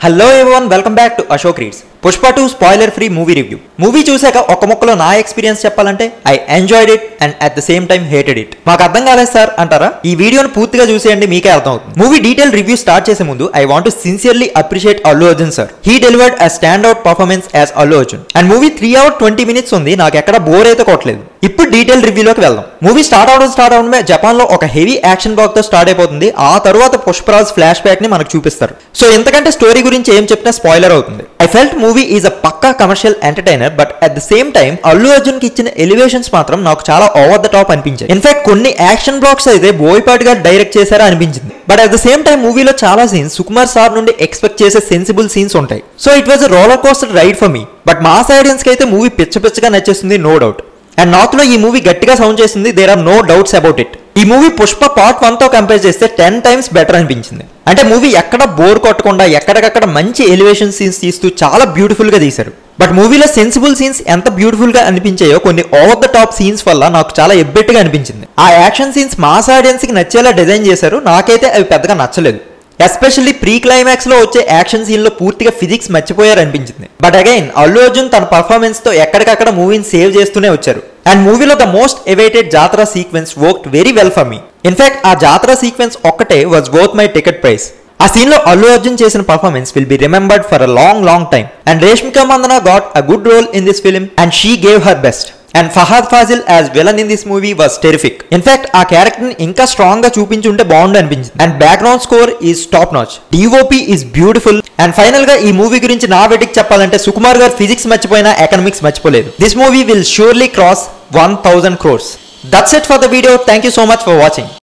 Hello everyone welcome back to Ashok Reads. Pushpa 2 spoiler free movie review. Movie చూసాక ఒక ముక్కలో నా ఎక్స్పీరియన్స్ చెప్పాలంటే I enjoyed it and at the same time hated it. మాకు అర్థం కాలేదు సార్ అంటారా? ఈ వీడియోని పూర్తిగా చూసేయండి, మీకే అర్థం అవుతుంది. మూవీ డీటెయిల్ రివ్యూ స్టార్ట్ చేసే ముందు I want to sincerely appreciate Allu Arjun sir. He delivered a stand out performance as Allu Arjun. And movie 3 hours 20 minutes ఉంది, నాకు ఎక్కడ బోర్ అయితే కొట్టలేదు. ఇప్పుడు డీటెయిల్ రివ్యూలోకి వెళ్దాం. మూవీ స్టార్ట్ అవడమే జపాన్ లో ఒక హెవీ యాక్షన్ బ్లాక్ తో స్టార్ట్ అయిపోతుంది. ఆ తర్వాత పుష్పరాజ్ ఫ్లాష్ బ్యాక్ ని మనకు చూపిస్తారు. సో ఎంతకంటే స్టోరీ గురించి ఏం చెప్పినా స్పాయిలర్ అవుతుంది. I felt movie is a పక్కా commercial entertainer, but at the same time Allu Arjun కి ఇచ్చిన ఎలివేషన్స్ మాత్రం నాకు చాలా ఓవర్ ద టాప్ అనిపించాయి. ఇన్ఫాక్ట్ కొన్ని యాక్షన్ బ్లాక్స్ అయితే బోయపాటి గారు డైరెక్ట్ చేశారా అనిపించింది. బట్ అట్ ద సేమ్ టైం మూవీలో చాలా సీన్స్ సుకుమార్ సార్ నుండి ఎక్స్పెక్ట్ చేసే సెన్సిబుల్ సీన్స్ ఉంటాయి. So it was a roller coaster ride for me. But mass audience కి అయితే మూవీ పిచ్చగా నచ్చేస్తుంది, నో డౌట్. అండ్ నార్త్ లో ఈ మూవీ గట్టిగా సౌండ్ చేసింది, there are no doubts about it. ఈ మూవీ పుష్ప పార్ట్ 1 తో కంపేర్ చేస్తే 10 times బెటర్ అనిపించింది. అంటే మూవీ ఎక్కడ బోర్ కొట్టకుండా ఎక్కడికక్కడ మంచి ఎలివేషన్ సీన్స్ తీస్తూ చాలా బ్యూటిఫుల్ గా తీశారు. బట్ మూవీలో సెన్సిబుల్ సీన్స్ ఎంత బ్యూటిఫుల్ గా అనిపించాయో కొన్ని ఓవర్ ద టాప్ సీన్స్ వల్ల నాకు చాలా ఎబ్బెట్టుగా అనిపించింది. ఆ యాక్షన్ సీన్స్ మాస్ ఆడియన్స్ కి నచ్చేలా డిజైన్ చేశారు, నాకైతే అవి పెద్దగా నచ్చలేదు. ఎస్పెషల్లీ ప్రీ క్లైమాక్స్ లో వచ్చే యాక్షన్ సీన్ లో పూర్తిగా ఫిజిక్స్ మర్చిపోయారు అనిపించింది. బట్ అగైన్ అల్లు అర్జున్ తన పర్ఫార్మెన్స్ తో ఎక్కడికక్కడ మూవీని సేవ్ చేస్తూనే వచ్చారు. అండ్ మూవీలో ద మోస్ట్ ఎవైటెడ్ జాతర sequence worked very well for me. In fact ఆ జాతర సీక్వెన్స్ ఒక్కటే was worth my ticket price. ఆ సీన్ లో అల్లు అర్జున్ చేసిన performance will be remembered for a long time. And Rashmika Mandanna got a good role in this film and she gave her best. And Fahad Fazil as villain in this movie was terrific. In fact, ఆ character ని ఇంకా strong గా చూపించుంటే బాగుండు అనిపించింది. And background score is top notch. DOP is beautiful. And final గా ఈ movie గురించి నా వెటికి చెప్పాలంటే సుకుమార్ గారు ఫిజిక్స్ మర్చిపోయినా ఎకనామిక్స్ మర్చిపోలేదు. This movie will surely cross 1000 crores. That's it for the video. Thank you so much for watching.